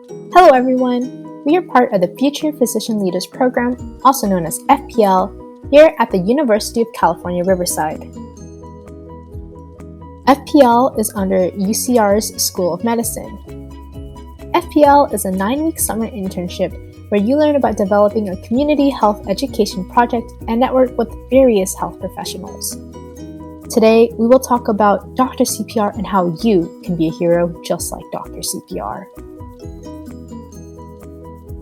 Hello everyone! We are part of the Future Physician Leaders Program, also known as FPL, here at the University of California, Riverside. FPL is under UCR's School of Medicine. FPL is a 9-week summer internship where you learn about developing a community health education project and network with various health professionals. Today, we will talk about Dr. CPR and how you can be a hero just like Dr. CPR.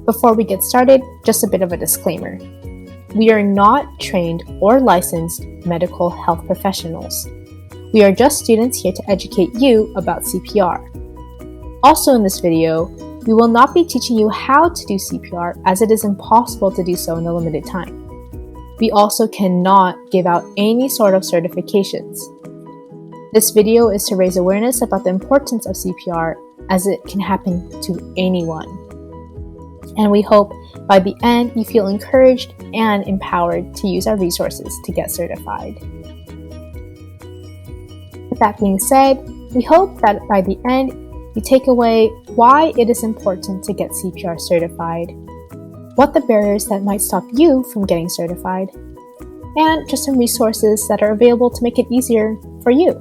Before we get started, just a bit of a disclaimer. We are not trained or licensed medical health professionals. We are just students here to educate you about CPR. Also in this video, we will not be teaching you how to do CPR as it is impossible to do so in a limited time. We also cannot give out any sort of certifications. This video is to raise awareness about the importance of CPR as it can happen to anyone. And we hope by the end you feel encouraged and empowered to use our resources to get certified. With that being said, we hope that by the end you take away why it is important to get CPR certified, what the barriers that might stop you from getting certified, and just some resources that are available to make it easier for you.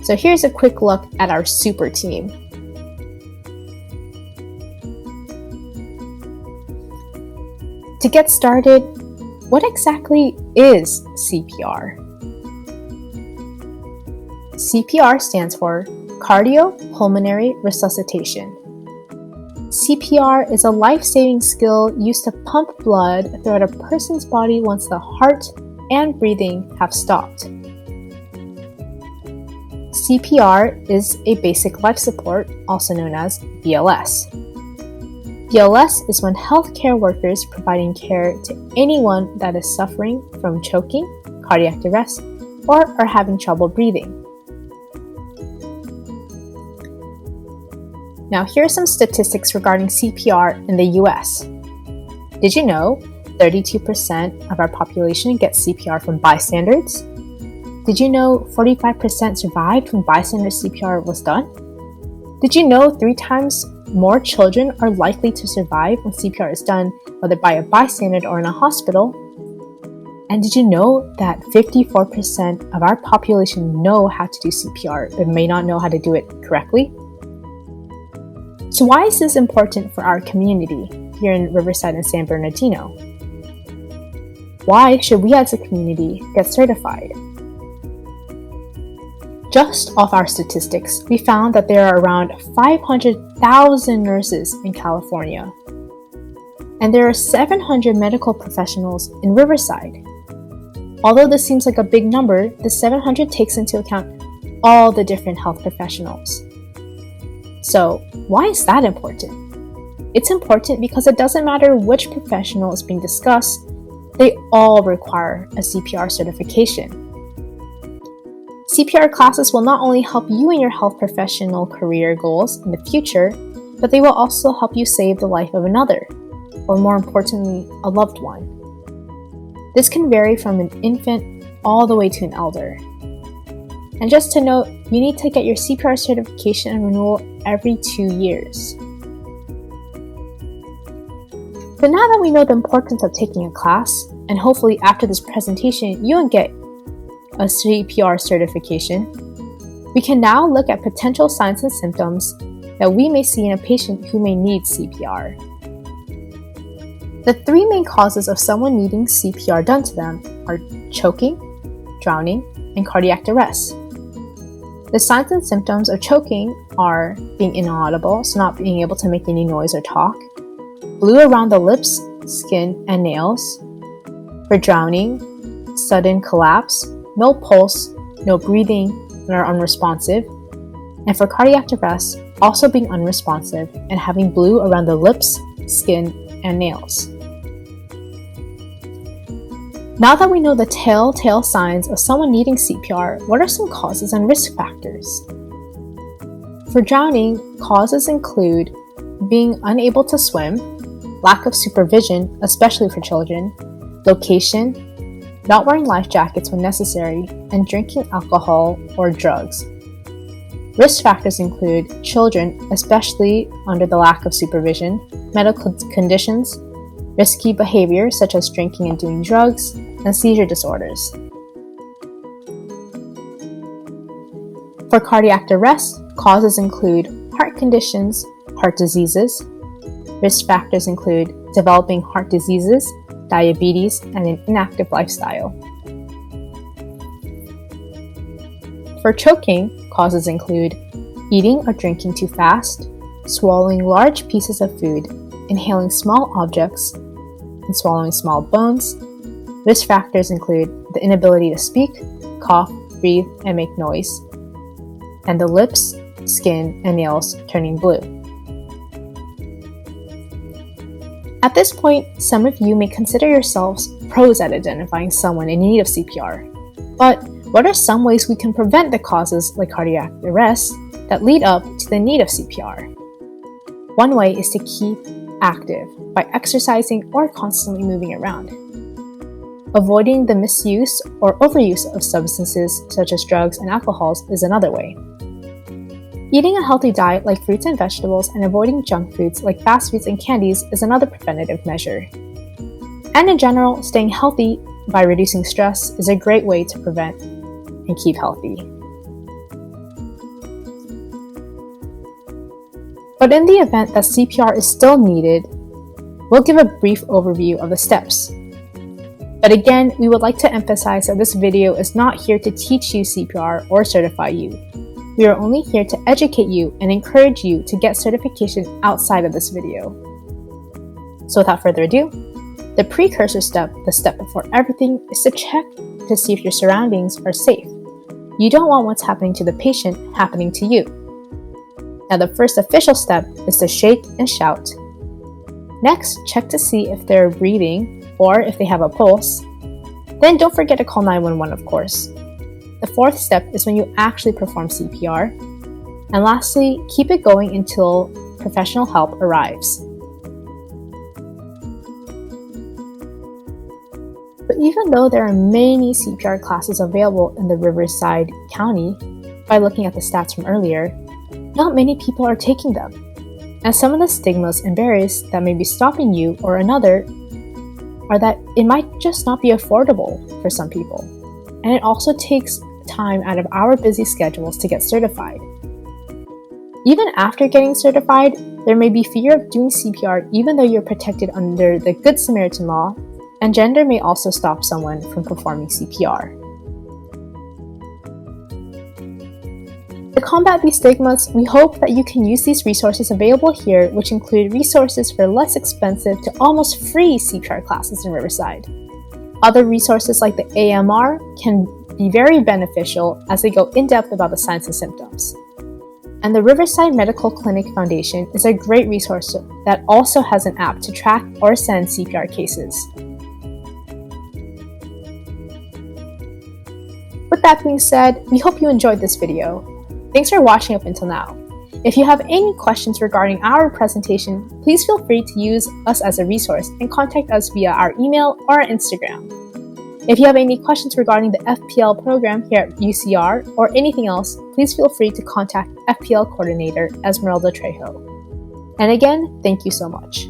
So here's a quick look at our super team. To get started, what exactly is CPR? CPR stands for Cardiopulmonary Resuscitation. CPR is a life-saving skill used to pump blood throughout a person's body once the heart and breathing have stopped. CPR is a basic life support, also known as BLS. BLS is when healthcare workers providing care to anyone that is suffering from choking, cardiac arrest, or are having trouble breathing. Now, here are some statistics regarding CPR in the US. Did you know 32% of our population gets CPR from bystanders? Did you know 45% survived when bystander CPR was done? Did you know 3 times more children are likely to survive when CPR is done, whether by a bystander or in a hospital? And did you know that 54% of our population know how to do CPR but may not know how to do it correctly? So why is this important for our community here in Riverside and San Bernardino? Why should we as a community get certified? Just off our statistics, we found that there are around 500,000 nurses in California, and there are 700 medical professionals in Riverside. Although this seems like a big number, the 700 takes into account all the different health professionals. So, why is that important? It's important because it doesn't matter which professional is being discussed, they all require a CPR certification. CPR classes will not only help you in your health professional career goals in the future, but they will also help you save the life of another, or more importantly, a loved one. This can vary from an infant all the way to an elder. And just to note, you need to get your CPR certification and renewal every 2 years. So now that we know the importance of taking a class, and hopefully after this presentation you'll get a CPR certification, we can now look at potential signs and symptoms that we may see in a patient who may need CPR. The 3 main causes of someone needing CPR done to them are choking, drowning, and cardiac arrest. The signs and symptoms of choking are being inaudible, so not being able to make any noise or talk, blue around the lips, skin, and nails. For drowning, sudden collapse, no pulse, no breathing, and are unresponsive. And for cardiac arrest, also being unresponsive and having blue around the lips, skin, and nails. Now that we know the telltale signs of someone needing CPR, what are some causes and risk factors? For drowning, causes include being unable to swim, lack of supervision, especially for children, location, not wearing life jackets when necessary, and drinking alcohol or drugs. Risk factors include children, especially under the lack of supervision, medical conditions, risky behavior such as drinking and doing drugs, and seizure disorders. For cardiac arrest, causes include heart conditions, heart diseases. Risk factors include developing heart diseases, diabetes, and an inactive lifestyle. For choking, causes include eating or drinking too fast, swallowing large pieces of food, inhaling small objects, and swallowing small bones. Risk factors include the inability to speak, cough, breathe, and make noise, and the lips, skin, and nails turning blue. At this point, some of you may consider yourselves pros at identifying someone in need of CPR. But what are some ways we can prevent the causes like cardiac arrest that lead up to the need of CPR? One way is to keep active by exercising or constantly moving around. Avoiding the misuse or overuse of substances such as drugs and alcohols is another way. Eating a healthy diet like fruits and vegetables and avoiding junk foods like fast foods and candies is another preventative measure. And in general, staying healthy by reducing stress is a great way to prevent and keep healthy. But in the event that CPR is still needed, we'll give a brief overview of the steps. But again, we would like to emphasize that this video is not here to teach you CPR or certify you. We are only here to educate you and encourage you to get certification outside of this video. So without further ado, the precursor step, the step before everything, is to check to see if your surroundings are safe. You don't want what's happening to the patient happening to you. Now the first official step is to shake and shout. Next, check to see if they're breathing or if they have a pulse. Then don't forget to call 911, of course. The fourth step is when you actually perform CPR. And lastly, keep it going until professional help arrives. But even though there are many CPR classes available in the Riverside County, by looking at the stats from earlier, not many people are taking them. And some of the stigmas and barriers that may be stopping you or another are that it might just not be affordable for some people. And it also takes time out of our busy schedules to get certified. Even after getting certified, there may be fear of doing CPR even though you're protected under the Good Samaritan law, and gender may also stop someone from performing CPR. To combat these stigmas, we hope that you can use these resources available here, which include resources for less expensive to almost free CPR classes in Riverside. Other resources like the AMR can be very beneficial as they go in-depth about the signs and symptoms. And the Riverside Medical Clinic Foundation is a great resource that also has an app to track or send CPR cases. With that being said, we hope you enjoyed this video. Thanks for watching up until now. If you have any questions regarding our presentation, please feel free to use us as a resource and contact us via our email or our Instagram. If you have any questions regarding the FPL program here at UCR or anything else, please feel free to contact FPL Coordinator Esmeralda Trejo. And again, thank you so much.